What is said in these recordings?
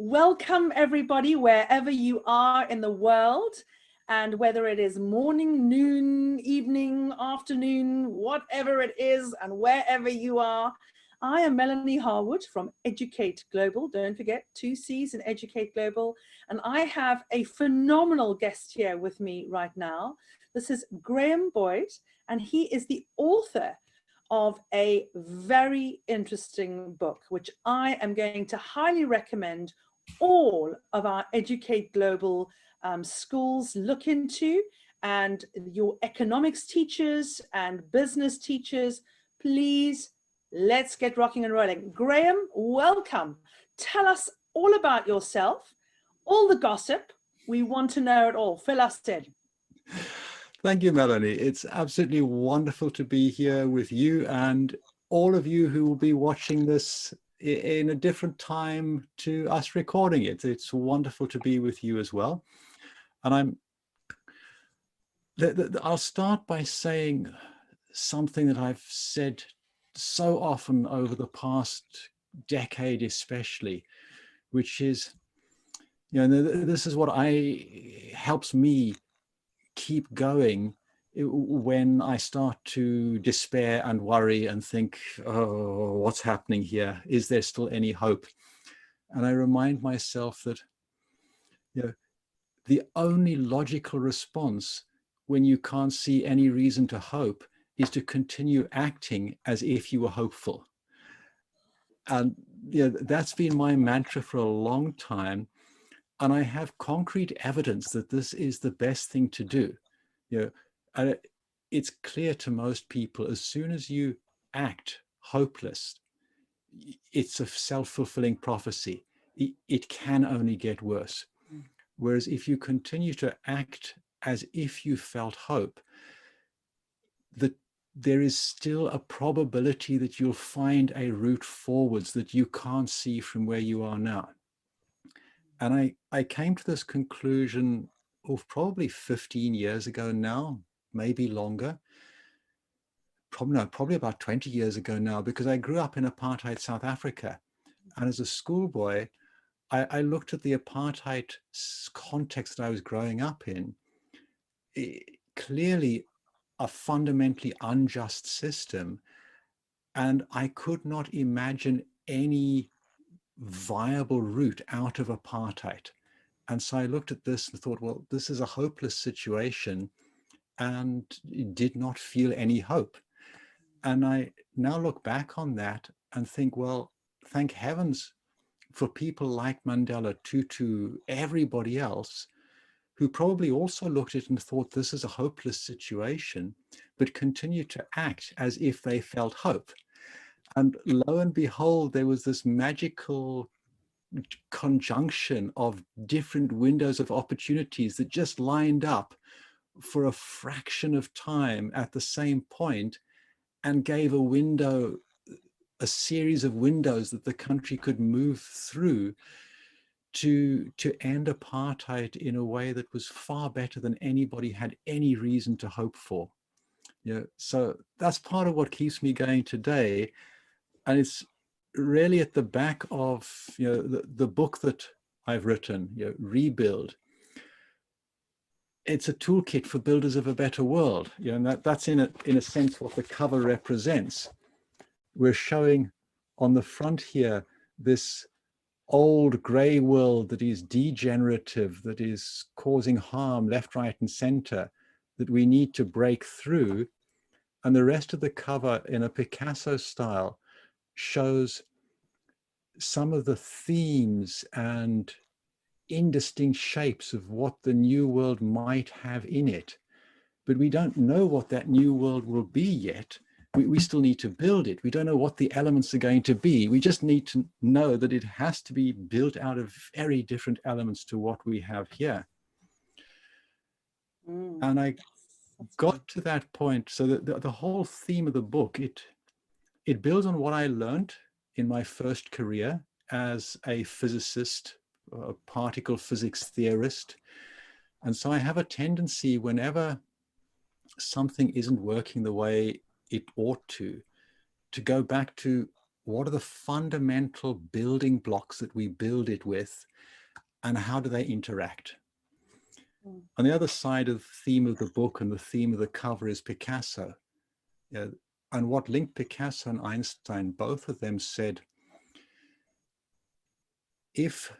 Welcome everybody, wherever you are in the world, and whether it is morning, noon, evening, afternoon, whatever it is, and wherever you are. I am Melanie Harwood from Educcate Global. Don't forget, 2 C's in Educcate Global. And I have a phenomenal guest here with me right now. This is Graham Boyd, and he is the author of a very interesting book, which I am going to highly recommend all of our Educate Global schools look into, and your economics teachers and business teachers. Please, let's get rocking and rolling. Graham, welcome. Tell us all about yourself, all the gossip. We want to know it all. Fill us in. Thank you, Melanie. It's absolutely wonderful to be here with you and all of you who will be watching this in a different time to us recording it. It's wonderful to be with you as well. And I'll start by saying something that I've said so often over the past decade especially, which is, this is what helps me keep going when I start to despair and worry and think, oh, what's happening here? Is there still any hope? And I remind myself that, the only logical response when you can't see any reason to hope is to continue acting as if you were hopeful. And that's been my mantra for a long time. And I have concrete evidence that this is the best thing to do. And it's clear to most people, as soon as you act hopeless, it's a self-fulfilling prophecy. It can only get worse. Whereas if you continue to act as if you felt hope, that there is still a probability that you'll find a route forwards that you can't see from where you are now. And I came to this conclusion of probably 15 years ago now, maybe longer. Probably about 20 years ago now, because I grew up in apartheid South Africa. And as a schoolboy, I looked at the apartheid context that I was growing up in, clearly a fundamentally unjust system. And I could not imagine any viable route out of apartheid. And so I looked at this and thought, well, this is a hopeless situation, and did not feel any hope. And I now look back on that and think, well, thank heavens for people like Mandela, Tutu, everybody else, who probably also looked at it and thought this is a hopeless situation, but continued to act as if they felt hope. And lo and behold, there was this magical conjunction of different windows of opportunities that just lined up for a fraction of time at the same point, and gave a series of windows that the country could move through to end apartheid in a way that was far better than anybody had any reason to hope for. So that's part of what keeps me going today. And it's really at the back of the book that I've written, Rebuild. It's a toolkit for builders of a better world. And that's in a sense what the cover represents. We're showing on the front here this old grey world that is degenerative, that is causing harm left, right, and center, that we need to break through. And the rest of the cover, in a Picasso style, shows some of the themes and indistinct shapes of what the new world might have in it. But we don't know what that new world will be yet. We still need to build it. We don't know what the elements are going to be. We just need to know that it has to be built out of very different elements to what we have here. And I got to that point. So the whole theme of the book, it builds on what I learned in my first career as a physicist, a particle physics theorist. And so I have a tendency, whenever something isn't working the way it ought to go back to what are the fundamental building blocks that we build it with, and how do they interact? On the other side of the theme of the book and the theme of the cover is Picasso. And what linked Picasso and Einstein, both of them said, if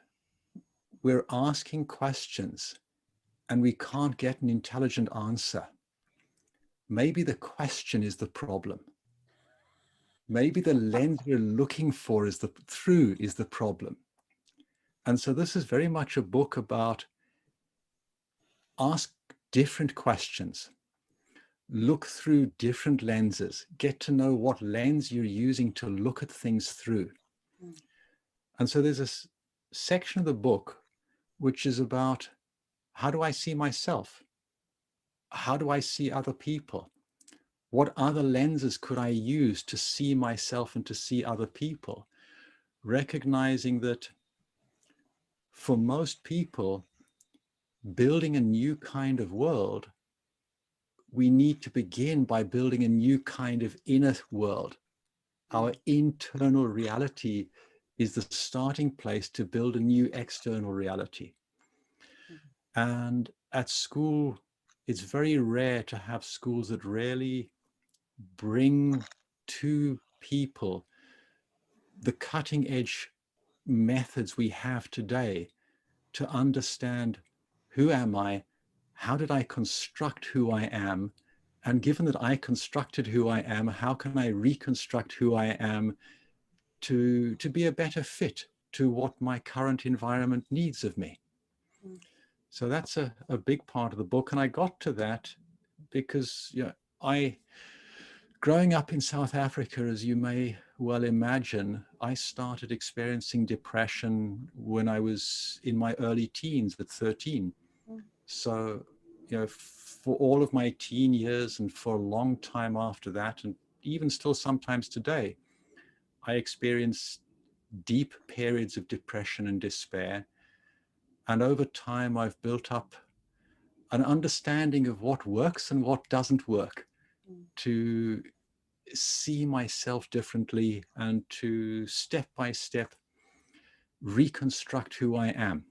we're asking questions and we can't get an intelligent answer, maybe the question is the problem. Maybe the lens we're looking for is the problem. And so this is very much a book about ask different questions, look through different lenses, get to know what lens you're using to look at things through. And so there's a section of the book which is about, how do I see myself? How do I see other people? What other lenses could I use to see myself and to see other people? Recognizing that for most people, building a new kind of world, we need to begin by building a new kind of inner world. Our internal reality is the starting place to build a new external reality. And at school, it's very rare to have schools that really bring to people the cutting edge methods we have today to understand, who am I? How did I construct who I am? And given that I constructed who I am, how can I reconstruct who I am to be a better fit to what my current environment needs of me? So that's a big part of the book. And I got to that because growing up in South Africa, as you may well imagine, I started experiencing depression when I was in my early teens at 13. So, for all of my teen years and for a long time after that, and even still sometimes today, I experienced deep periods of depression and despair. And over time, I've built up an understanding of what works and what doesn't work, to see myself differently and to step by step reconstruct who I am.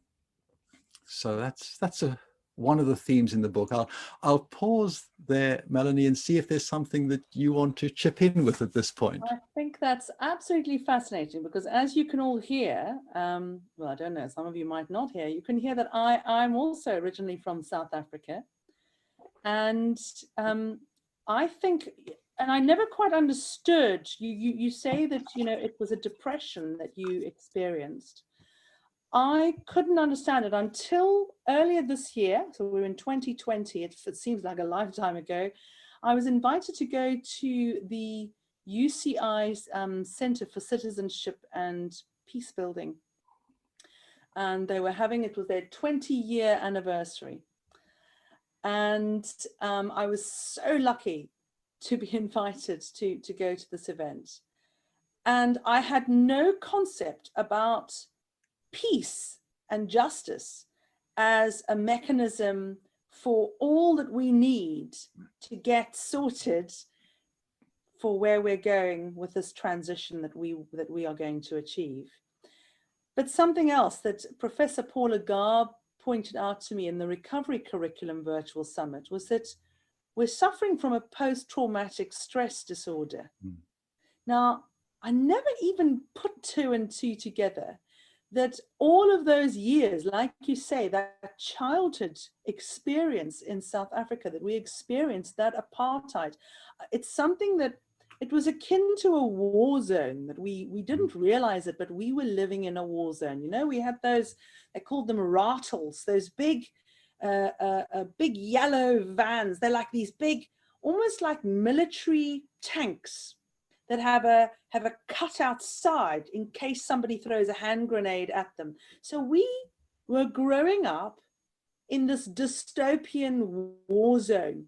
So that's one of the themes in the book. I'll pause there, Melanie, and see if there's something that you want to chip in with at this point. I think that's absolutely fascinating, because as you can all hear, well, I don't know, some of you might not hear, you can hear that I'm also originally from South Africa. And I think, and I never quite understood, you say that, it was a depression that you experienced. I couldn't understand it until earlier this year. So we were in 2020. It seems like a lifetime ago. I was invited to go to the UCI's Center for Citizenship and Peace Building. And they were having, it was their 20-year anniversary. And I was so lucky to be invited to go to this event. And I had no concept about peace and justice as a mechanism for all that we need to get sorted for where we're going with this transition that we are going to achieve. But something else that Professor Paula Garb pointed out to me in the Recovery Curriculum Virtual Summit was that we're suffering from a post-traumatic stress disorder. Now, I never even put two and two together, that all of those years, like you say, that childhood experience in South Africa, that we experienced that apartheid, it's something that it was akin to a war zone, that we didn't realize it, but we were living in a war zone. We had those, they called them rattles, those big yellow vans. They're like these big, almost like military tanks that have a cutout side in case somebody throws a hand grenade at them. So we were growing up in this dystopian war zone.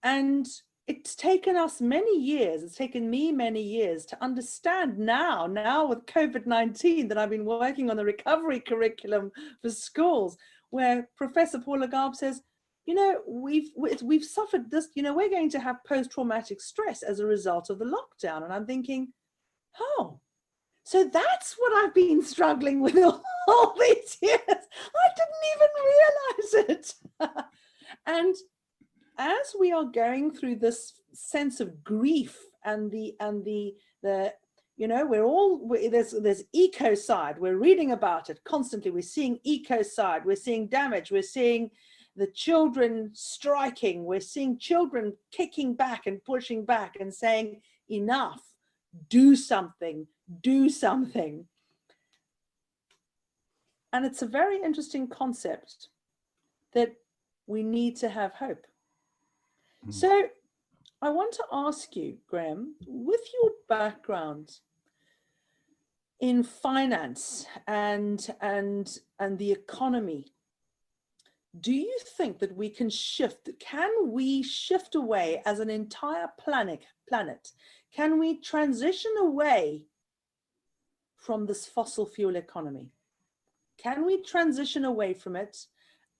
And it's taken us many years, it's taken me many years to understand now with COVID-19, that I've been working on the recovery curriculum for schools, where Professor Paula Garb says, we've suffered this, we're going to have post-traumatic stress as a result of the lockdown. And I'm thinking, Oh, so that's what I've been struggling with all these years. I didn't even realize it. And as we are going through this sense of grief and the you know, there's ecocide. We're reading about it constantly. We're seeing ecocide. We're seeing damage. We're seeing the children striking. We're seeing children kicking back and pushing back and saying, enough, do something, do something. And it's a very interesting concept that we need to have hope. So I want to ask you, Graham, with your background in finance and the economy, do you think that we can shift? Can we shift away as an entire planet? Can we transition away from this fossil fuel economy? Can we transition away from it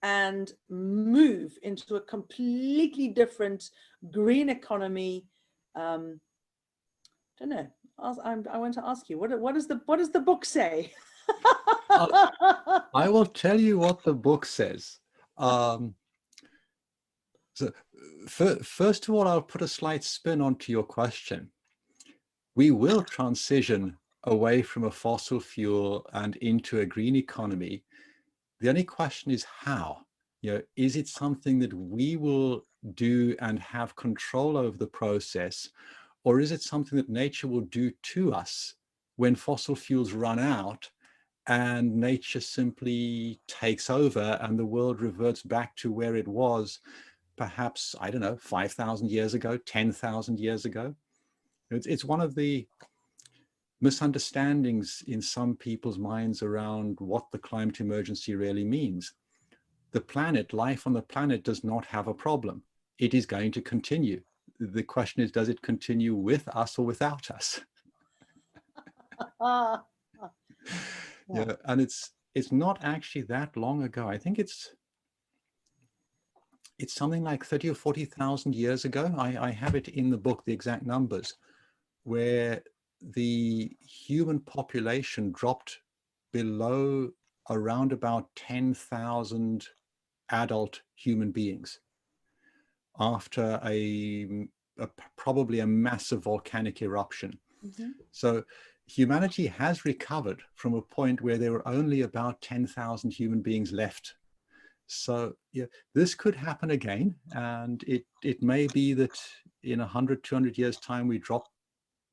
and move into a completely different green economy? I don't know. I want to ask you, what does the book say? I will tell you what the book says. So first of all, I'll put a slight spin onto your question. We will transition away from a fossil fuel and into a green economy. The only question is how. You know, is it something that we will do and have control over the process, or is it something that nature will do to us when fossil fuels run out and nature simply takes over and the world reverts back to where it was, perhaps, I don't know, 5,000 years ago, 10,000 years ago? It's one of the misunderstandings in some people's minds around what the climate emergency really means. The planet, life on the planet, does not have a problem. It is going to continue. The question is, does it continue with us or without us? Yeah, and it's not actually that long ago. I think it's something like 30 or 40,000 years ago. I have it in the book, the exact numbers, where the human population dropped below around about 10,000 adult human beings after probably a massive volcanic eruption. Mm-hmm. So humanity has recovered from a point where there were only about 10,000 human beings left. So yeah, this could happen again. And it may be that in 100, 200 years time, we drop,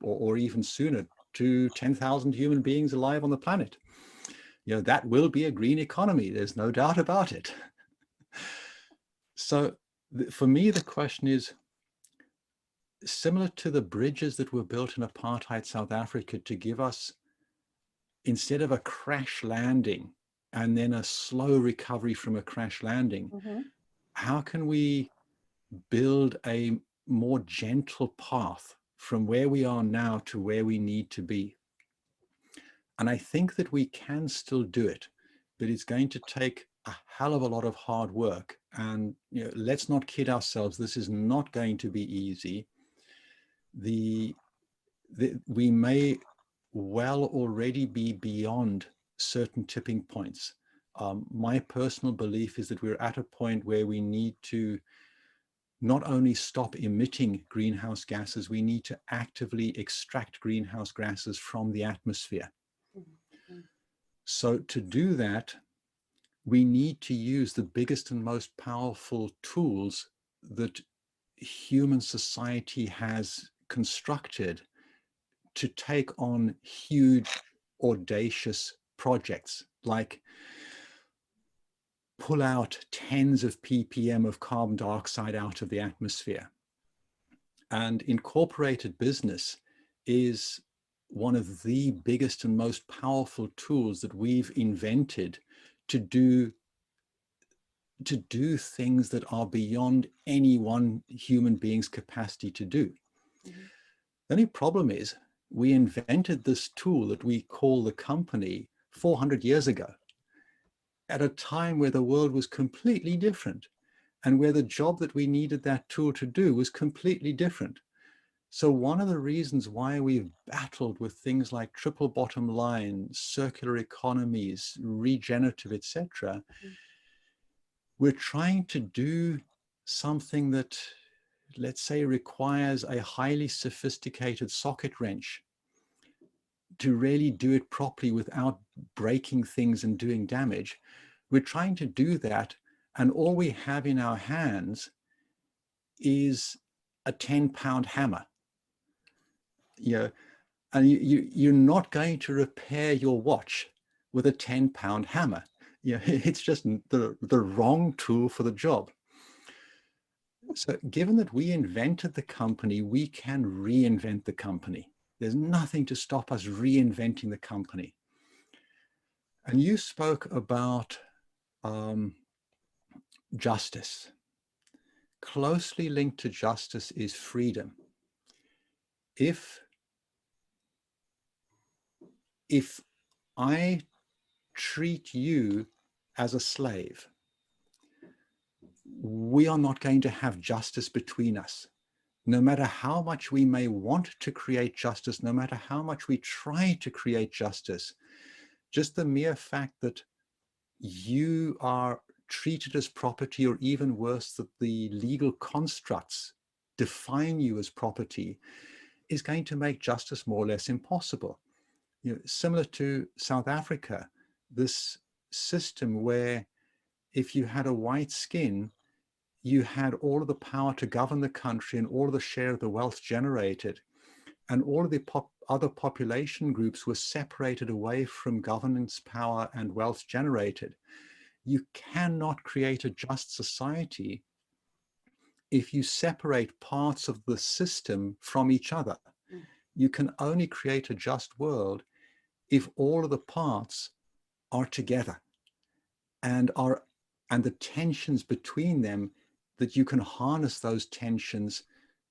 or even sooner, to 10,000 human beings alive on the planet. You know, that will be a green economy. There's no doubt about it. So for me, the question is, similar to the bridges that were built in apartheid South Africa to give us, instead of a crash landing and then a slow recovery from a crash landing, mm-hmm. how can we build a more gentle path from where we are now to where we need to be? And I think that we can still do it, but it's going to take a hell of a lot of hard work. And you know, let's not kid ourselves. This is not going to be easy. We may well already be beyond certain tipping points. My personal belief is that we're at a point where we need to not only stop emitting greenhouse gases, we need to actively extract greenhouse gases from the atmosphere. Mm-hmm. So to do that, we need to use the biggest and most powerful tools that human society has constructed to take on huge, audacious projects, like pull out tens of ppm of carbon dioxide out of the atmosphere. And incorporated business is one of the biggest and most powerful tools that we've invented to do things that are beyond any one human being's capacity to do. Mm-hmm. The only problem is we invented this tool that we call the company 400 years ago, at a time where the world was completely different and where the job that we needed that tool to do was completely different. So one of the reasons why we've battled with things like triple bottom line, circular economies, regenerative, etc., we're trying to do something that, let's say, requires a highly sophisticated socket wrench to really do it properly without breaking things and doing damage. We're trying to do that, and all we have in our hands is a 10-pound hammer. You know, and you're not going to repair your watch with a 10-pound hammer. You know, it's just the wrong tool for the job. So given that we invented the company, we can reinvent the company. There's nothing to stop us reinventing the company. And you spoke about justice. Closely linked to justice is freedom. If I treat you as a slave, we are not going to have justice between us. No matter how much we may want to create justice, no matter how much we try to create justice, just the mere fact that you are treated as property, or even worse, that the legal constructs define you as property, is going to make justice more or less impossible. You know, similar to South Africa, this system where if you had a white skin, you had all of the power to govern the country and all of the share of the wealth generated, and all of the other population groups were separated away from governance power and wealth generated. You cannot create a just society if you separate parts of the system from each other. You can only create a just world if all of the parts are together and the tensions between them, that you can harness those tensions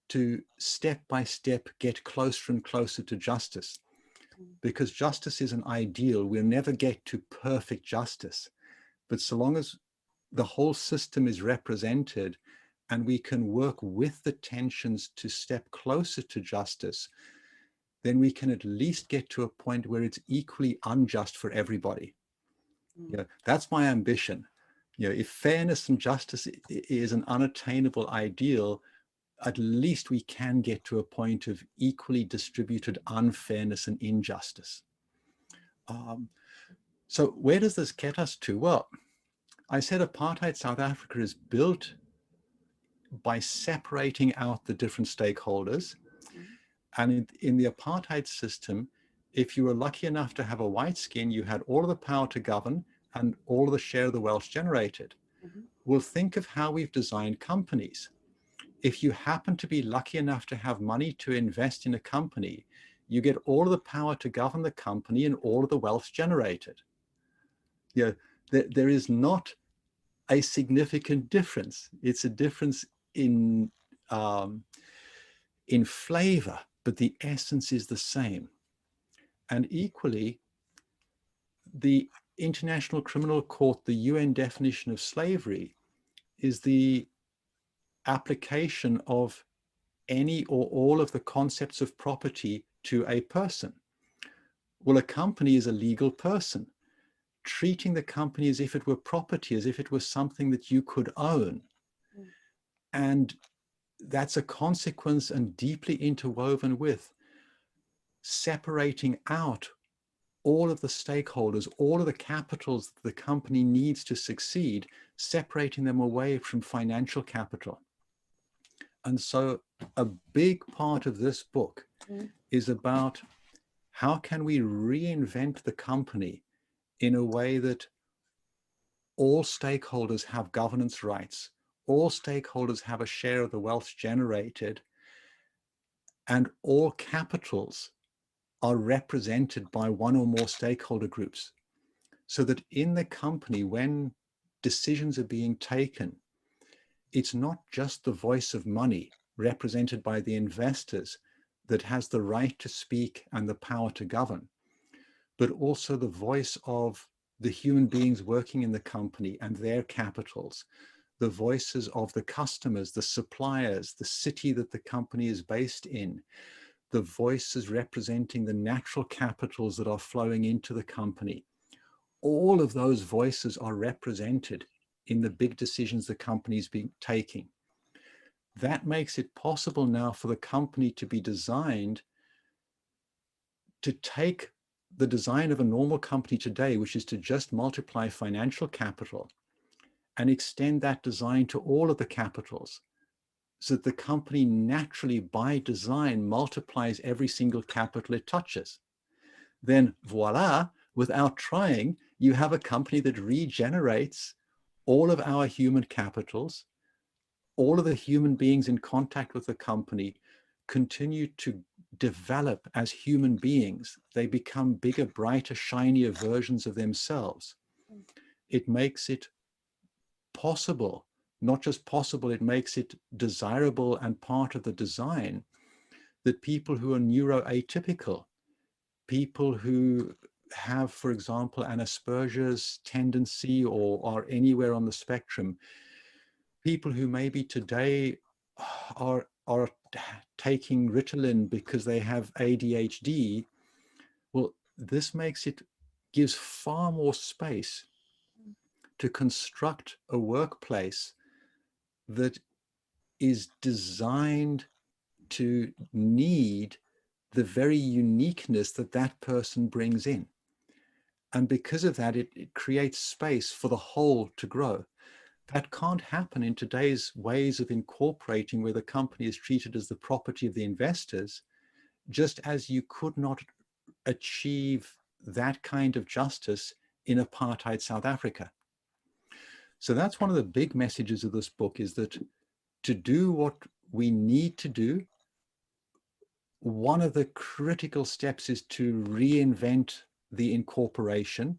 to step by step get closer and closer to justice. Because justice is an ideal. We'll never get to perfect justice. But so long as the whole system is represented and we can work with the tensions to step closer to justice, then we can at least get to a point where it's equally unjust for everybody. You know, that's my ambition. You know, if fairness and justice is an unattainable ideal, at least we can get to a point of equally distributed unfairness and injustice. So where does this get us to? Well, I said apartheid South Africa is built by separating out the different stakeholders. And in the apartheid system, if you were lucky enough to have a white skin, you had all of the power to govern and all of the share of the wealth generated. Well, think of how we've designed companies. If you happen to be lucky enough to have money to invest in a company, you get all of the power to govern the company and all of the wealth generated. You know, there is not a significant difference. It's a difference in flavor, but the essence is the same. And equally, the International Criminal Court, the UN definition of slavery, is the application of any or all of the concepts of property to a person. Well, a company is a legal person. Treating the company as if it were property, as if it was something that you could own. And that's a consequence and deeply interwoven with separating out all of the stakeholders, all of the capitals that the company needs to succeed, separating them away from financial capital. And so a big part of this book is about how can we reinvent the company in a way that all stakeholders have governance rights, all stakeholders have a share of the wealth generated, and all capitals are represented by one or more stakeholder groups, so that in the company, when decisions are being taken, it's not just the voice of money represented by the investors that has the right to speak and the power to govern, but also the voice of the human beings working in the company and their capitals, the voices of the customers, the suppliers, the city that the company is based in, the voices representing the natural capitals that are flowing into the company. All of those voices are represented in the big decisions the company is taking. That makes it possible now for the company to be designed to take the design of a normal company today, which is to just multiply financial capital, and extend that design to all of the capitals, so that the company naturally by design multiplies every single capital it touches. Then voila, without trying, you have a company that regenerates all of our human capitals. All of the human beings in contact with the company continue to develop as human beings. They become bigger, brighter, shinier versions of themselves. It makes it possible, not just possible, it makes it desirable and part of the design that people who are neuroatypical, people who have, for example, an Asperger's tendency or are anywhere on the spectrum, people who maybe today are taking Ritalin because they have ADHD, well, this gives far more space to construct a workplace that is designed to need the very uniqueness that that person brings in. And because of that, it creates space for the whole to grow. That can't happen in today's ways of incorporating, where the company is treated as the property of the investors, just as you could not achieve that kind of justice in apartheid South Africa. So that's one of the big messages of this book, is that to do what we need to do, one of the critical steps is to reinvent the incorporation,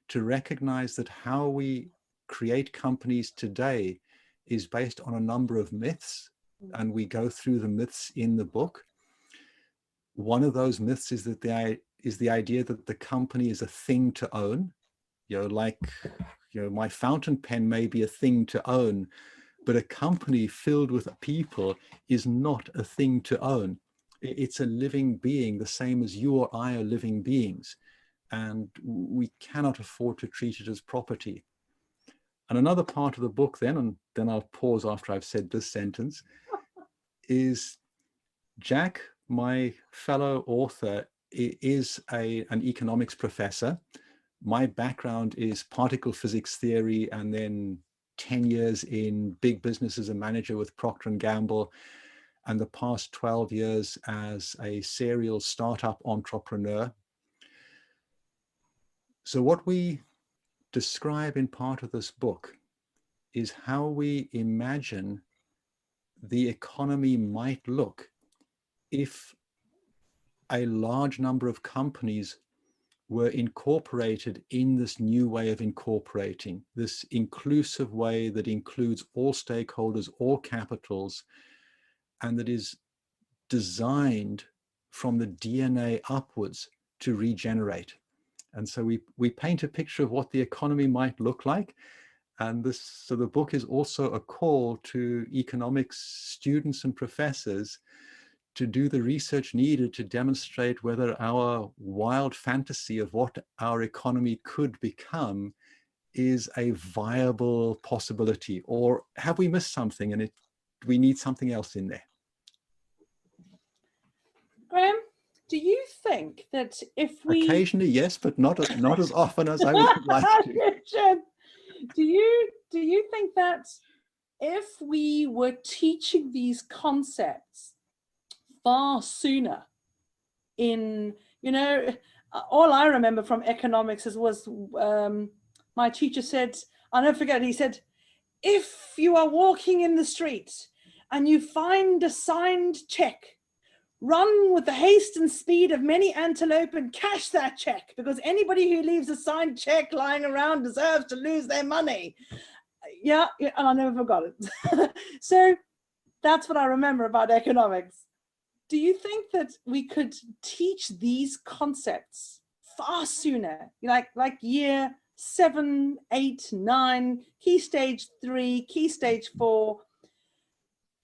to recognize that how we create companies today is based on a number of myths, and we go through the myths in the book. One of those myths is that the idea that the company is a thing to own. My fountain pen may be a thing to own, but a company filled with people is not a thing to own. It's a living being, the same as you or I are living beings, and we cannot afford to treat it as property. And another part of the book then, and then I'll pause after I've said this sentence, is Jack, my fellow author, is an economics professor. My background is particle physics theory, and then 10 years in big business as a manager with Procter & Gamble, and the past 12 years as a serial startup entrepreneur. So what we describe in part of this book is how we imagine the economy might look if a large number of companies were incorporated in this new way of incorporating, this inclusive way that includes all stakeholders, all capitals, and that is designed from the DNA upwards to regenerate. And so we paint a picture of what the economy might look like. And so the book is also a call to economics students and professors to do the research needed to demonstrate whether our wild fantasy of what our economy could become is a viable possibility, or have we missed something and we need something else in there. Graham, do you think that if we... Occasionally, yes, but not as often as I would like to. Do you think that if we were teaching these concepts far sooner in, all I remember from economics was my teacher said, I'll never forget, he said, if you are walking in the street and you find a signed check, run with the haste and speed of many antelope and cash that check, because anybody who leaves a signed check lying around deserves to lose their money. Yeah, and I never forgot it. So that's what I remember about economics. Do you think that we could teach these concepts far sooner, like year 7, 8, 9, key stage 3, key stage 4.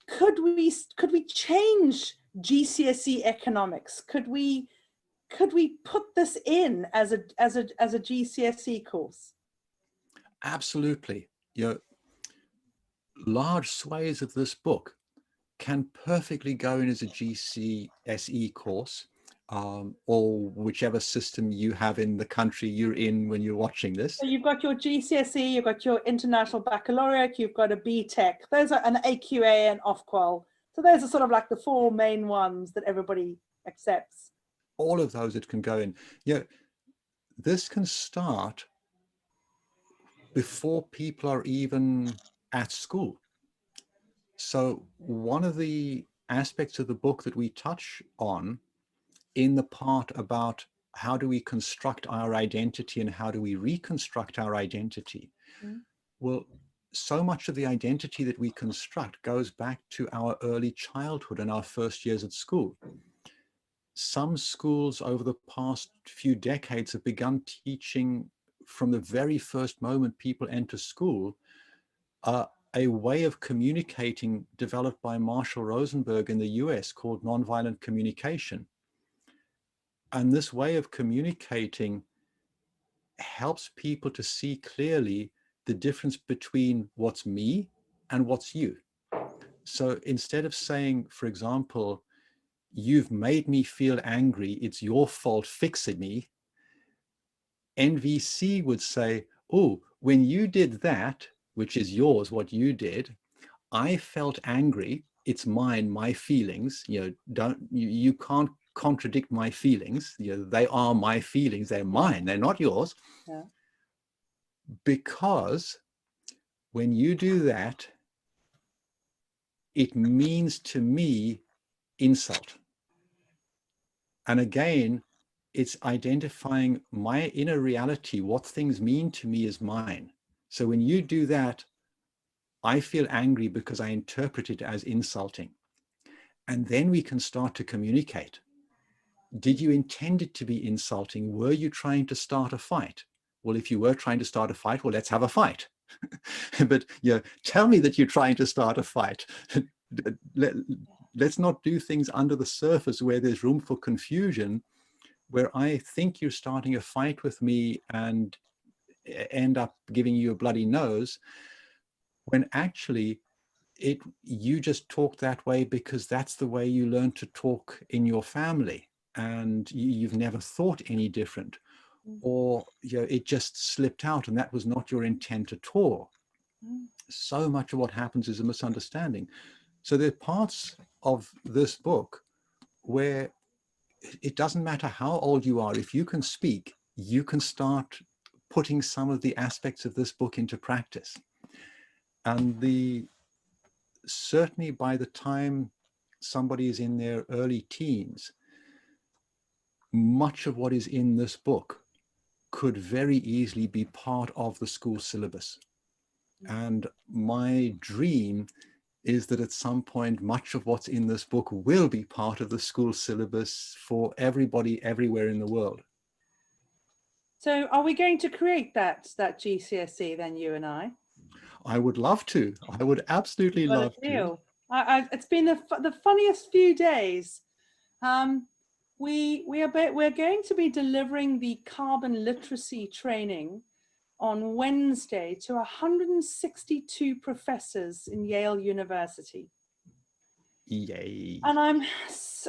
Could we change GCSE economics? Could we put this in as a GCSE course? Absolutely. Large swathes of this book can perfectly go in as a GCSE course, or whichever system you have in the country you're in when you're watching this. So you've got your GCSE, you've got your International Baccalaureate, you've got a BTEC. Those are an AQA and Ofqual. So those are sort of like the 4 main ones that everybody accepts. All of those it can go in. This can start before people are even at school. So one of the aspects of the book that we touch on in the part about how do we construct our identity and how do we reconstruct our identity, well, so much of the identity that we construct goes back to our early childhood and our first years at school. Some schools over the past few decades have begun teaching from the very first moment people enter school a way of communicating developed by Marshall Rosenberg in the US called nonviolent communication. And this way of communicating helps people to see clearly the difference between what's me and what's you. So instead of saying, for example, you've made me feel angry, it's your fault, fix it me, NVC would say, oh, when you did that, which is yours, what you did, I felt angry, it's mine, my feelings, you can't contradict my feelings, they are my feelings, they're mine, they're not yours. Yeah. Because when you do that, it means to me insult. And again, it's identifying my inner reality, what things mean to me is mine. So when you do that, I feel angry because I interpret it as insulting. And then we can start to communicate. Did you intend it to be insulting? Were you trying to start a fight? Well, if you were trying to start a fight, well, let's have a fight. But tell me that you're trying to start a fight. Let's not do things under the surface where there's room for confusion, where I think you're starting a fight with me and end up giving you a bloody nose, when actually you just talk that way because that's the way you learn to talk in your family, and you've never thought any different, or it just slipped out and that was not your intent at all. So much of what happens is a misunderstanding. So there are parts of this book where it doesn't matter how old you are, if you can speak, you can start putting some of the aspects of this book into practice. And certainly by the time somebody is in their early teens, much of what is in this book could very easily be part of the school syllabus. And my dream is that at some point, much of what's in this book will be part of the school syllabus for everybody everywhere in the world. So are we going to create that GCSE then, you and I? I would love to. I would absolutely love to. It's been the funniest few days. We're going to be delivering the carbon literacy training on Wednesday to 162 professors in Yale University. Yay. And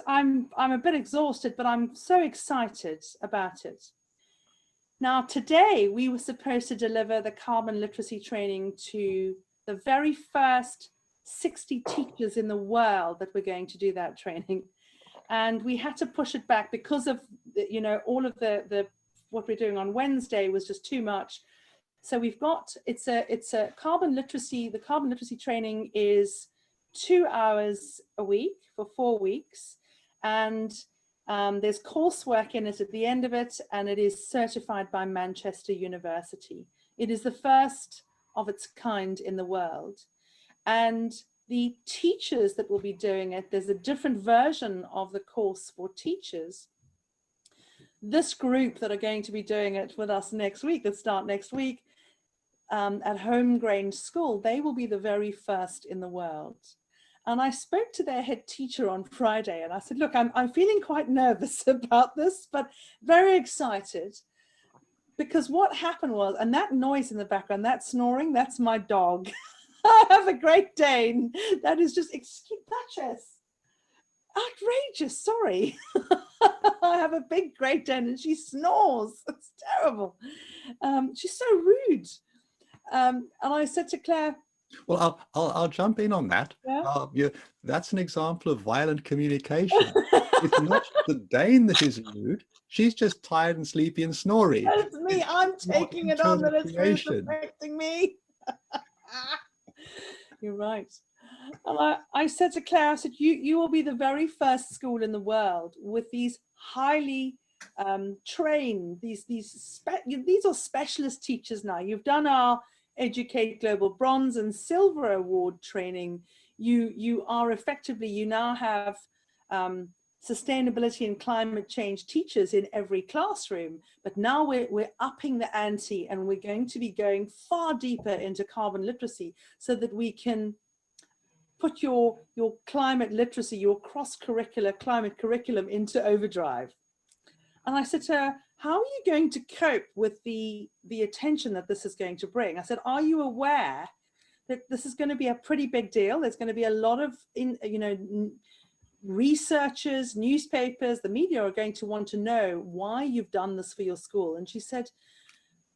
I'm a bit exhausted, but I'm so excited about it. Now, today we were supposed to deliver the carbon literacy training to the very first 60 teachers in the world that were going to do that training. And we had to push it back because of, all of the what we're doing on Wednesday was just too much. So we've got, it's a carbon literacy, the carbon literacy training is 2 hours a week for 4 weeks. And there's coursework in it at the end of it, and it is certified by Manchester University. It is the first of its kind in the world. And the teachers that will be doing it, there's a different version of the course for teachers. this group that are going to be doing it with us next week, that start next week at Home Grange School, they will be the very first in the world. And I spoke to their head teacher on Friday and I said, look, I'm feeling quite nervous about this, but very excited. Because what happened was, and that noise in the background, that snoring, that's my dog. I have a Great Dane that is just, excuse Duchess, outrageous, sorry. I have a big Great Dane and she snores. It's terrible. She's so rude. And I said to Claire, well, I'll jump in on that. yeah? That's an example of violent communication. It's not the Dane that is rude. She's just tired and sleepy and snory. It's me. I'm taking it on that it's affecting me. You're right. And I said to Claire, I said, you will be the very first school in the world with these highly trained, these are specialist teachers now. You've done our Educate Global Bronze and Silver Award training. You are effectively, you now have sustainability and climate change teachers in every classroom, but now we're upping the ante and we're going to be going far deeper into carbon literacy so that we can put your climate literacy, your cross-curricular climate curriculum into overdrive. And I said to her, how are you going to cope with the attention that this is going to bring? I said, are you aware that this is going to be a pretty big deal? There's going to be a lot of, researchers, newspapers, the media are going to want to know why you've done this for your school. And she said,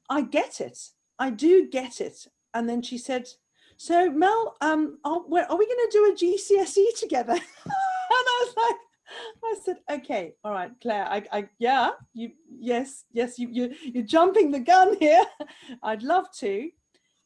I get it. I do get it. And then she said, so Mel, are we going to do a GCSE together? And I was like, I said, okay, all right, Claire, yes, you're jumping the gun here. I'd love to.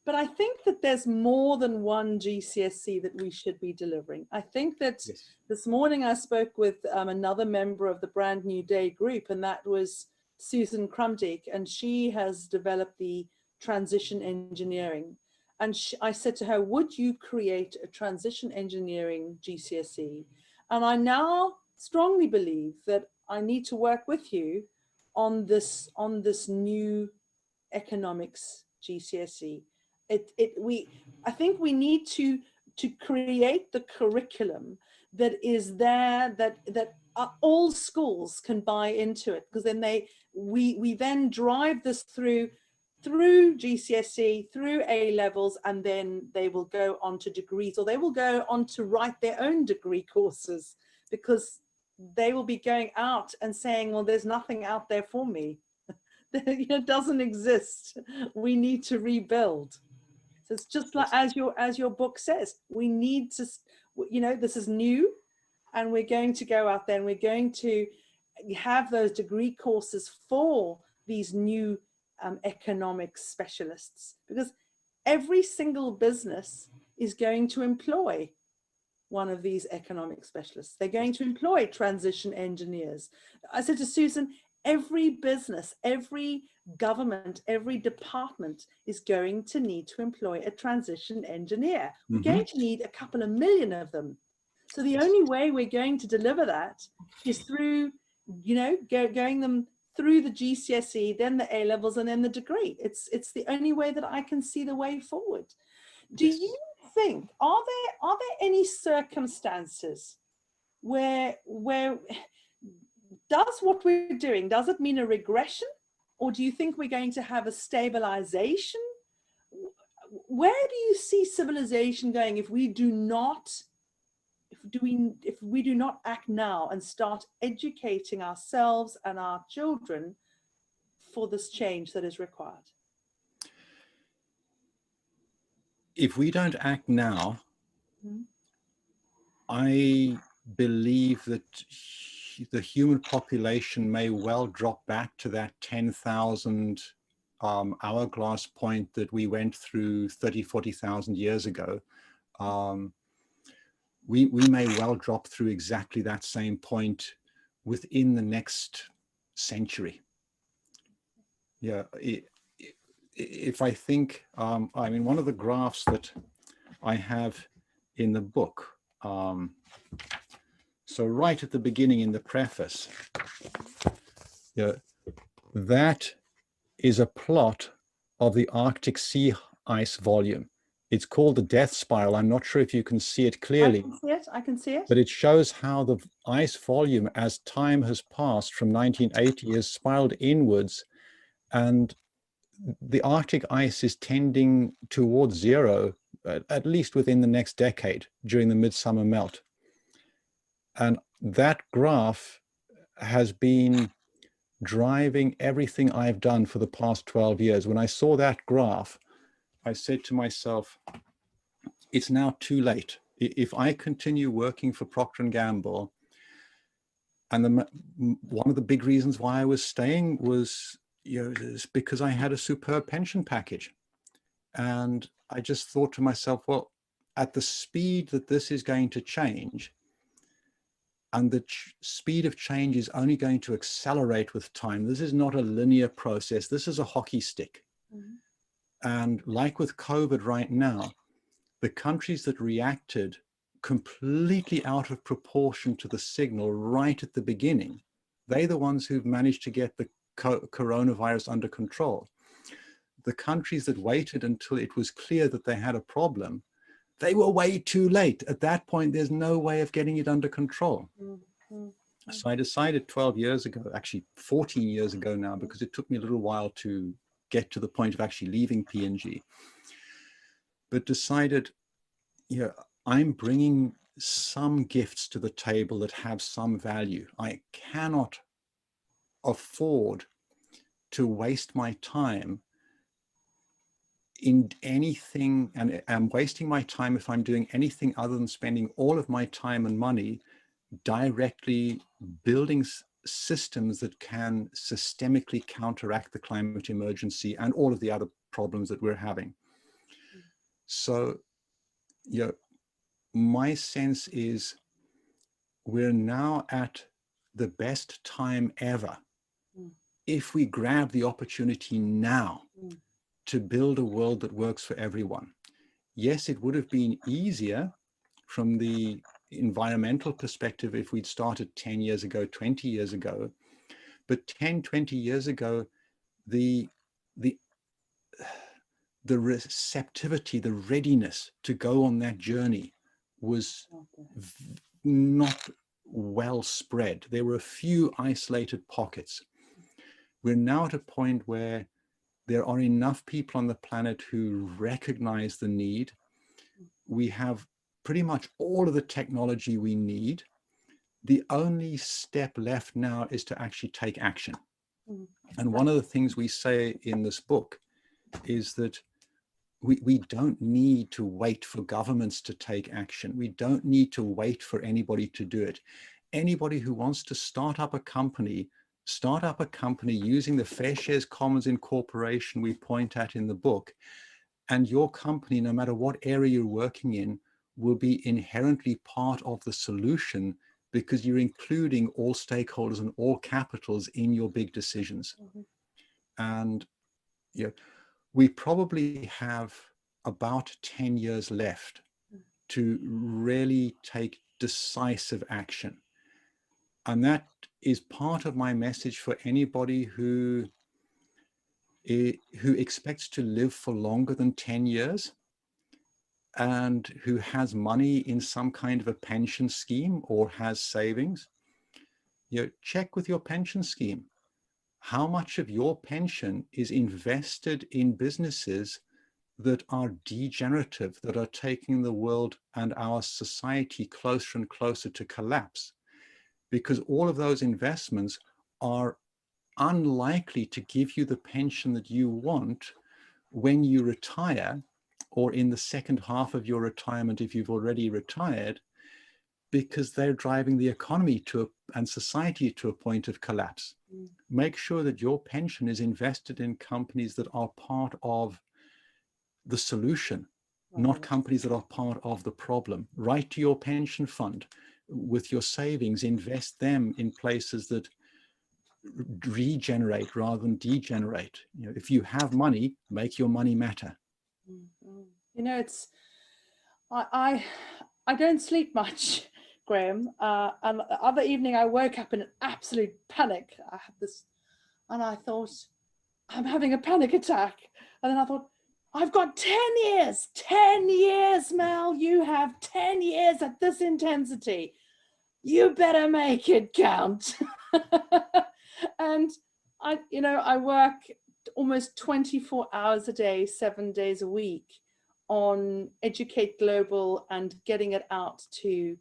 But I think that there's more than one GCSE that we should be delivering. I think that yes. This morning I spoke with another member of the Brand New Day group, and that was Susan Crumdick, and she has developed the transition engineering. And I said to her, would you create a transition engineering GCSE? And I now strongly believe that I need to work with you on this new economics GCSE. I think we need to create the curriculum that is there, that all schools can buy into it, because then we then drive this through GCSE, through A levels, and then they will go on to degrees, or they will go on to write their own degree courses, because they will be going out and saying, well, there's nothing out there for me. It doesn't exist. We need to rebuild. So it's just like, as your book says, we need to, this is new, and we're going to go out there and we're going to have those degree courses for these new economic specialists, because every single business is going to employ one of these economic specialists. They're going to employ transition engineers. I said to Susan, every business, every government, every department is going to need to employ a transition engineer. We're going to need a couple of million of them. So the only way we're going to deliver that is through, going them through the GCSE, then the A levels, and then the degree. It's the only way that I can see the way forward. Do you think, are there any circumstances where does what we're doing, does it mean a regression, or do you think we're going to have a stabilization? Where do you see civilization going if we do not act now and start educating ourselves and our children for this change that is required? If we don't act now, I believe that the human population may well drop back to that 10,000 hourglass point that we went through 30, 40,000 years ago. We may well drop through exactly that same point within the next century. Yeah, if I think, I mean, one of the graphs that I have in the book, so right at the beginning in the preface, That is a plot of the Arctic sea ice volume. It's called the death spiral. I'm not sure if you can see it clearly. I can see it. I can see it. But it shows how the ice volume, as time has passed from 1980, has spiraled inwards, and the Arctic ice is tending towards zero, at least within the next decade during the midsummer melt. And that graph has been driving everything I've done for the past 12 years. When I saw that graph, I said to myself, it's now too late. If I continue working for Procter & Gamble, and one of the big reasons why I was staying was, is because I had a superb pension package. And I just thought to myself, well, at the speed that this is going to change, and the speed of change is only going to accelerate with time. This is not a linear process. This is a hockey stick. Mm-hmm. And like with COVID right now, the countries that reacted completely out of proportion to the signal right at the beginning, they're the ones who've managed to get the coronavirus under control. The countries that waited until it was clear that they had a problem, they were way too late. At that point, there's no way of getting it under control. Mm-hmm. So I decided 12 years ago, actually 14 years ago now, because it took me a little while to get to the point of actually leaving P&G, but decided, I'm bringing some gifts to the table that have some value. I cannot afford to waste my time in anything, and I'm wasting my time if I'm doing anything other than spending all of my time and money directly building systems that can systemically counteract the climate emergency and all of the other problems that we're having. So, my sense is we're now at the best time ever, if we grab the opportunity now, to build a world that works for everyone. Yes, it would have been easier from the environmental perspective if we'd started 10 years ago, 20 years ago. But 10, 20 years ago, the receptivity, the readiness to go on that journey was not well spread. There were a few isolated pockets. We're now at a point where there are enough people on the planet who recognize the need. We have pretty much all of the technology we need. The only step left now is to actually take action. And one of the things we say in this book is that we don't need to wait for governments to take action. We don't need to wait for anybody to do it. Anybody who wants to start up a company using the Fair Shares Commons incorporation we point at in the book. And your company, no matter what area you're working in, will be inherently part of the solution, because you're including all stakeholders and all capitals in your big decisions. Mm-hmm. And we probably have about 10 years left to really take decisive action. And that is part of my message for anybody who expects to live for longer than 10 years and who has money in some kind of a pension scheme or has savings. Check with your pension scheme. How much of your pension is invested in businesses that are degenerative, that are taking the world and our society closer and closer to collapse? Because all of those investments are unlikely to give you the pension that you want when you retire, or in the second half of your retirement if you've already retired, because they're driving the economy and society to a point of collapse. Make sure that your pension is invested in companies that are part of the solution, not companies that are part of the problem. Write to your pension fund with your savings, invest them in places that regenerate rather than degenerate. If you have money, make your money matter. It's I don't sleep much, Graham, and the other evening I woke up in an absolute panic. I had this And I thought, I'm having a panic attack. And then I thought, I've got 10 years, Mel. You have 10 years at this intensity. You better make it count. And I work almost 24 hours a day, 7 days a week on Educate Global and getting it out to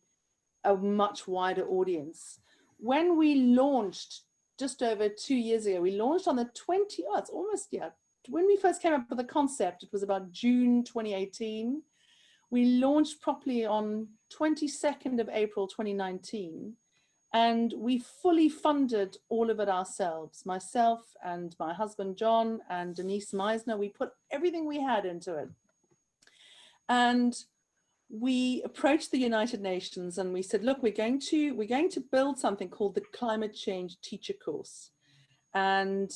a much wider audience. When we launched just over 2 years ago, we launched on the 20, oh, it's almost, yeah, when we first came up with the concept, it was about June 2018. We launched properly on 22nd of April 2019, and we fully funded all of it ourselves. Myself and my husband John and Denise Meisner, we put everything we had into it. And we approached the United Nations and we said, look, we're going to build something called the Climate Change Teacher Course. And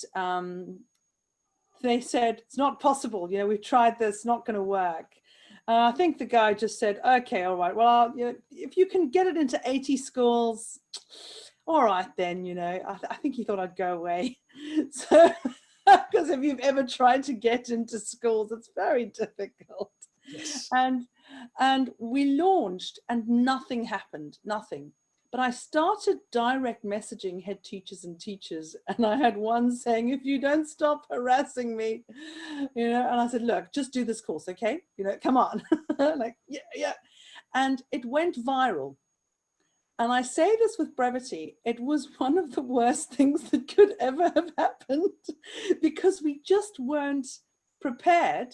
they said, it's not possible. We've tried this, not going to work. I think the guy just said, okay, all right, well, if you can get it into 80 schools, all right, then, I think he thought I'd go away. So, because if you've ever tried to get into schools, it's very difficult. Yes. And we launched and nothing happened, nothing. But I started direct messaging head teachers and teachers, and I had one saying, if you don't stop harassing me, and I said, look, just do this course, okay? Come on. Like, yeah. And it went viral. And I say this with brevity, it was one of the worst things that could ever have happened, because we just weren't prepared.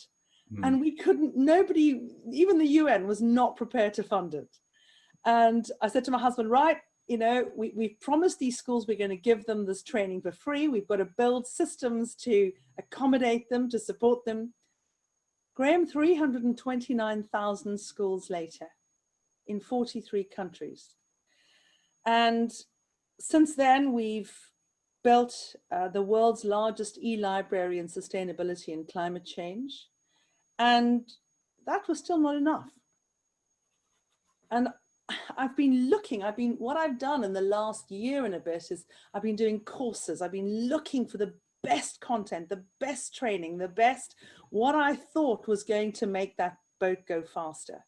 And we couldn't, nobody, even the UN was not prepared to fund it. And I said to my husband, right, we've promised these schools we're going to give them this training for free. We've got to build systems to accommodate them, to support them. Graham, 329,000 schools later in 43 countries. And since then, we've built the world's largest e-library in sustainability and climate change. And that was still not enough. And what I've done in the last year and a bit is I've been doing courses. I've been looking for the best content, the best training, what I thought was going to make that boat go faster.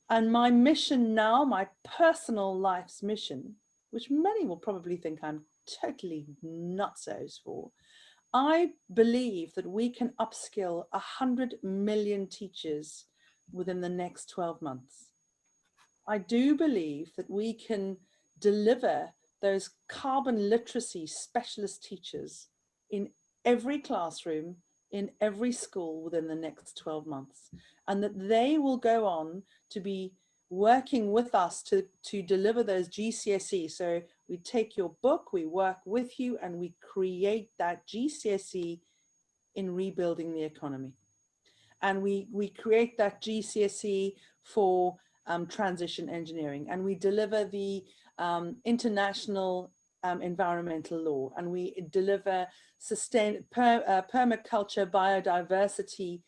And my mission now, my personal life's mission, which many will probably think I'm totally nutsos for, I believe that we can upskill 100 million teachers within the next 12 months. I do believe that we can deliver those carbon literacy specialist teachers in every classroom, in every school within the next 12 months, and that they will go on to be working with us to deliver those GCSE. So we take your book, we work with you, and we create that GCSE in rebuilding the economy. And we create that GCSE for transition engineering, and we deliver the international environmental law, and we deliver permaculture biodiversity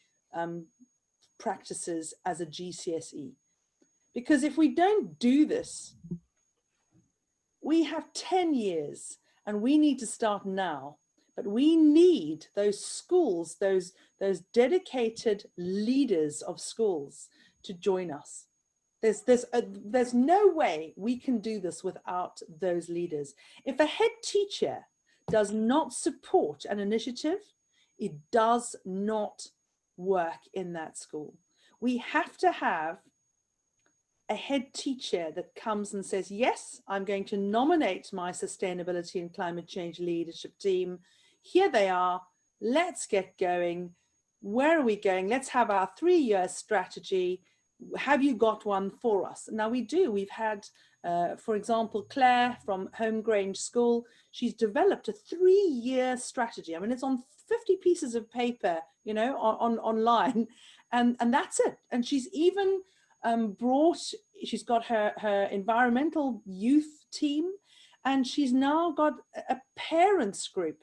practices as a GCSE. Because if we don't do this, we have 10 years and we need to start now. But we need those schools, those dedicated leaders of schools to join us. There's no way we can do this without those leaders. If a head teacher does not support an initiative, it does not work in that school. We have to have a head teacher that comes and says, yes, I'm going to nominate my sustainability and climate change leadership team. Here they are. Let's get going. Where are we going? Let's have our 3-year strategy. Have you got one for us? Now we do. We've had, for example, Claire from Home Grange School. She's developed a 3-year strategy. I mean, it's on 50 pieces of paper, online, and that's it. And she's even she's got her environmental youth team, and she's now got a parents group,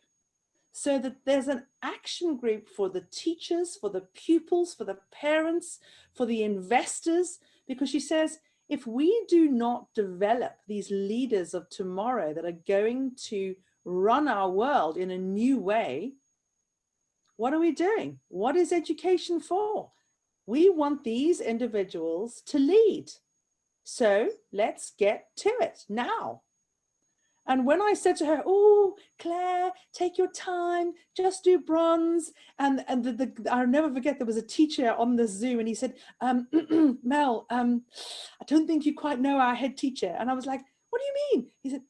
so that there's an action group for the teachers, for the pupils, for the parents, for the investors, because she says, if we do not develop these leaders of tomorrow that are going to run our world in a new way, what are we doing? What is education for? We want these individuals to lead. So let's get to it now. And when I said to her, oh, Claire, take your time, just do bronze. And I'll never forget, there was a teacher on the Zoom and he said, Mel, I don't think you quite know our head teacher. And I was like, what do you mean? He said,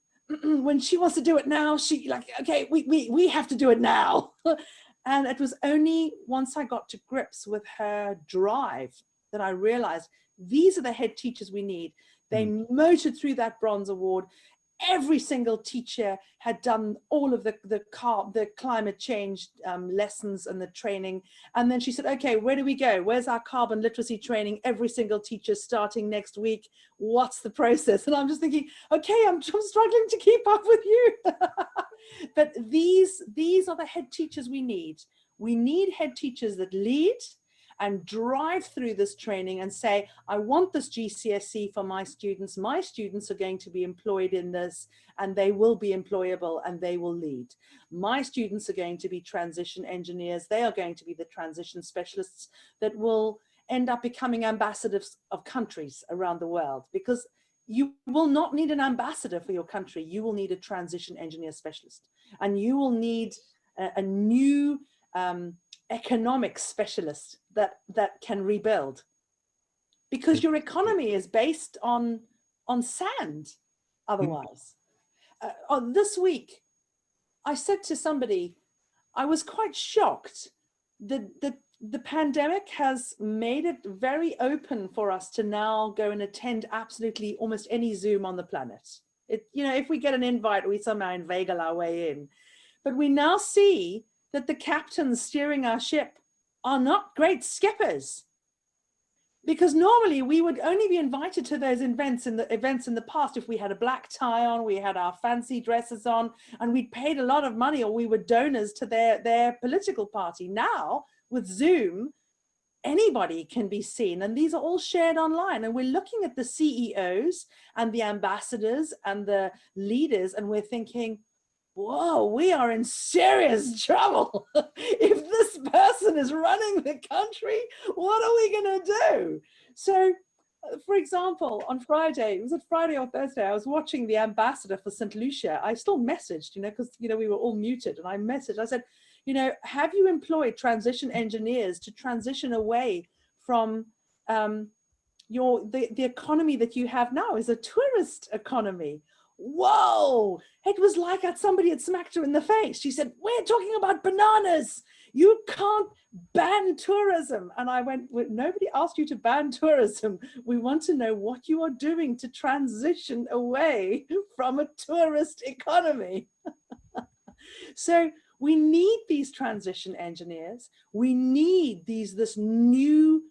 when she wants to do it now, she like, okay, we have to do it now. And it was only once I got to grips with her drive that I realized these are the head teachers we need. They motored through that bronze award. Every single teacher had done all of the climate change lessons and the training. And then she said, okay, where do we go? Where's our carbon literacy training? Every single teacher starting next week. What's the process? And I'm just thinking, okay, I'm struggling to keep up with you. But these are the head teachers we need. We need head teachers that lead and drive through this training and say, I want this GCSE for my students. My students are going to be employed in this, and they will be employable and they will lead. My students are going to be transition engineers. They are going to be the transition specialists that will end up becoming ambassadors of countries around the world, because you will not need an ambassador for your country. You will need a transition engineer specialist, and you will need a new economic specialist that can rebuild, because your economy is based on sand otherwise. This week I said to somebody, I was quite shocked that the pandemic has made it very open for us to now go and attend absolutely almost any Zoom on the planet. If we get an invite, we somehow inveigle our way in. But we now see that the captains steering our ship are not great skippers, because normally we would only be invited to those events in the past if we had a black tie on, we had our fancy dresses on, and we'd paid a lot of money, or we were donors to their political party. Now with Zoom, anybody can be seen, and these are all shared online, and we're looking at the CEOs and the ambassadors and the leaders, and we're thinking, whoa, we are in serious trouble. If this person is running the country, what are we going to do? So, for example, on Friday, was it Friday or Thursday, I was watching the ambassador for St. Lucia. I still messaged, because, we were all muted, and I messaged, I said, have you employed transition engineers to transition away from the economy that you have now is a tourist economy? Whoa, it was like somebody had smacked her in the face. She said, we're talking about bananas. You can't ban tourism. And I went, well, nobody asked you to ban tourism. We want to know what you are doing to transition away from a tourist economy. So we need these transition engineers. We need this new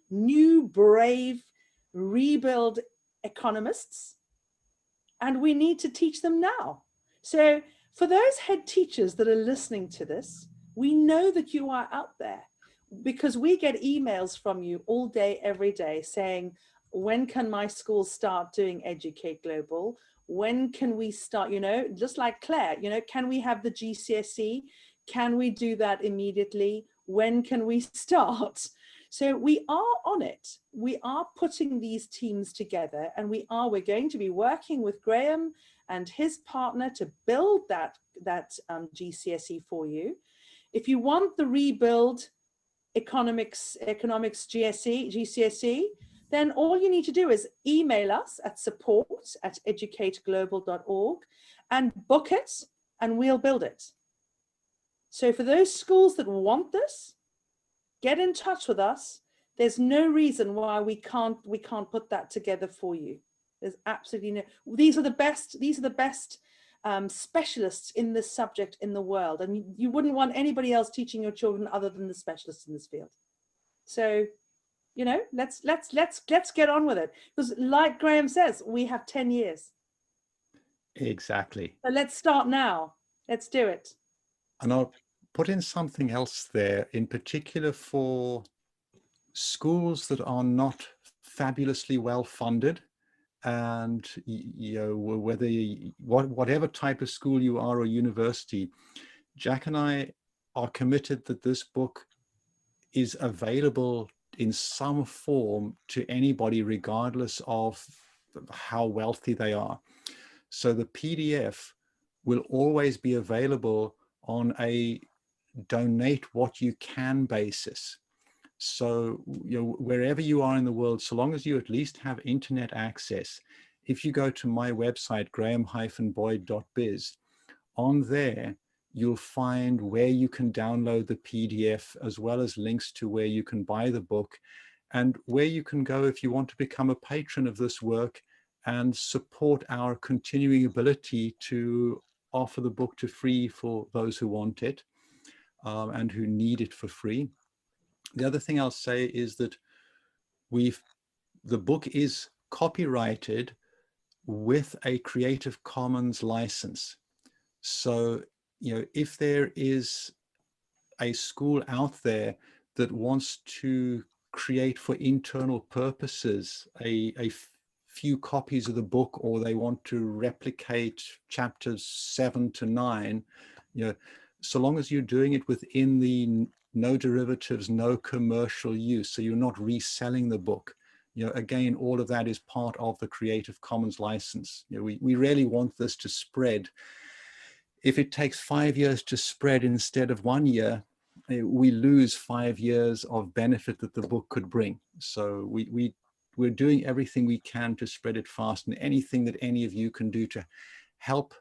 brave rebuild economists. And we need to teach them now. So for those head teachers that are listening to this, we know that you are out there, because we get emails from you all day, every day saying, when can my school start doing Educate Global? When can we start, just like Claire, can we have the GCSE? Can we do that immediately? When can we start? So we are on it. We are putting these teams together, and we're going to be working with Graham and his partner to build that GCSE for you. If you want the rebuild economics GCSE, then all you need to do is email us at support@educateglobal.org and book it, and we'll build it. So for those schools that want this, get in touch with us. There's no reason why we can't put that together for you. There's absolutely no. These are the best specialists in this subject in the world, and you wouldn't want anybody else teaching your children other than the specialists in this field. So, let's get on with it, because like Graham says, we have 10 years. Exactly. So let's start now. Let's do it. And I'll put in something else there, in particular for schools that are not fabulously well funded. and whether whatever type of school you are or university, Jack and I are committed that this book is available in some form to anybody, regardless of how wealthy they are. So the PDF will always be available on a donate what you can basis. So, wherever you are in the world, so long as you at least have internet access, if you go to my website, graham-boyd.biz, on there, you'll find where you can download the PDF, as well as links to where you can buy the book and where you can go if you want to become a patron of this work and support our continuing ability to offer the book to free for those who want it and who need it for free. The other thing I'll say is that the book is copyrighted with a Creative Commons license. So, if there is a school out there that wants to create for internal purposes a few copies of the book, or they want to replicate chapters 7 to 9, so long as you're doing it within the no derivatives, no commercial use, so you're not reselling the book, again, all of that is part of the Creative Commons license. We really want this to spread. If it takes 5 years to spread instead of 1 year, we lose 5 years of benefit that the book could bring. So we're doing everything we can to spread it fast, and anything that any of you can do to help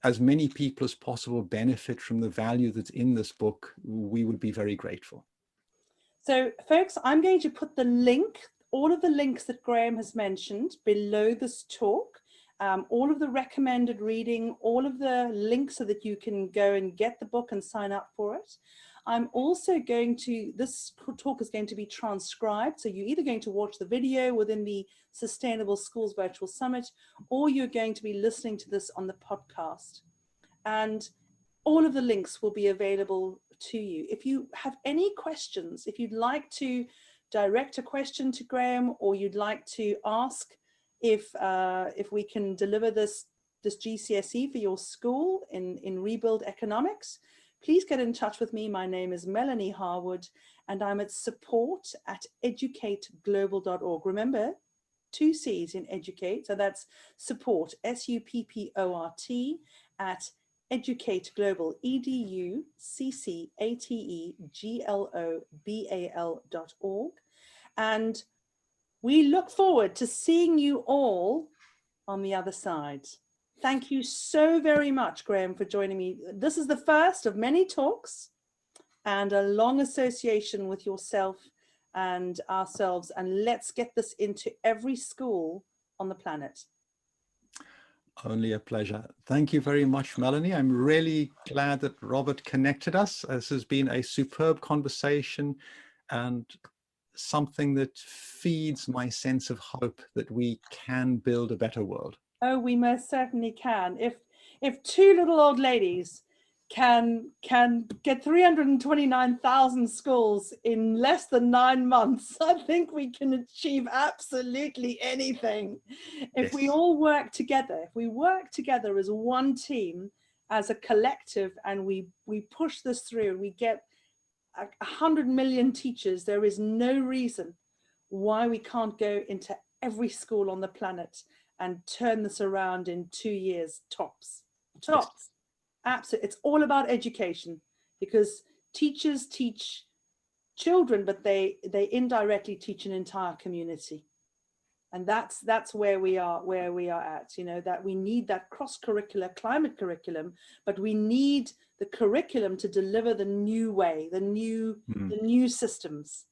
as many people as possible benefit from the value that's in this book, we would be very grateful. So folks, I'm going to put the link, all of the links that Graham has mentioned below this talk, all of the recommended reading, all of the links so that you can go and get the book and sign up for it. I'm also going to, this talk is going to be transcribed, so you're either going to watch the video within the Sustainable Schools Virtual Summit, or you're going to be listening to this on the podcast. And all of the links will be available to you. If you have any questions, if you'd like to direct a question to Graham, or you'd like to ask if we can deliver this GCSE for your school in Rebuild Economics, please get in touch with me. My name is Melanie Harwood, and I'm at support@educateglobal.org. Remember, 2 C's in Educate, so that's support, SUPPORT, at Educate Global, EDUCCATEGLOBAL.org. And we look forward to seeing you all on the other side. Thank you so very much, Graham, for joining me. This is the first of many talks and a long association with yourself and ourselves. And let's get this into every school on the planet. Only a pleasure. Thank you very much, Melanie. I'm really glad that Robert connected us. This has been a superb conversation and something that feeds my sense of hope that we can build a better world. Oh, we most certainly can. If 2 little old ladies can get 329,000 schools in less than 9 months, I think we can achieve absolutely anything. If we all work together, if we work together as one team, as a collective, and we push this through, and we get 100 million teachers, there is no reason why we can't go into every school on the planet and turn this around in 2 years tops. Absolutely. It's all about education, because teachers teach children, but they indirectly teach an entire community. And that's where we are at, that we need that cross-curricular climate curriculum, but we need the curriculum to deliver the new way, the new systems.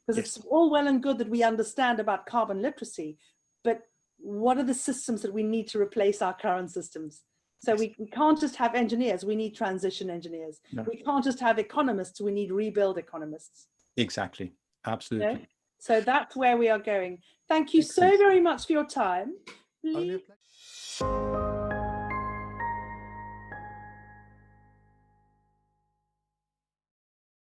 Because it's all well and good that we understand about carbon literacy, but what are the systems that we need to replace our current systems? So we can't just have engineers, we need transition engineers. No. We can't just have economists, we need rebuild economists. Exactly, absolutely. So that's where we are going. Thank you so very much for your time.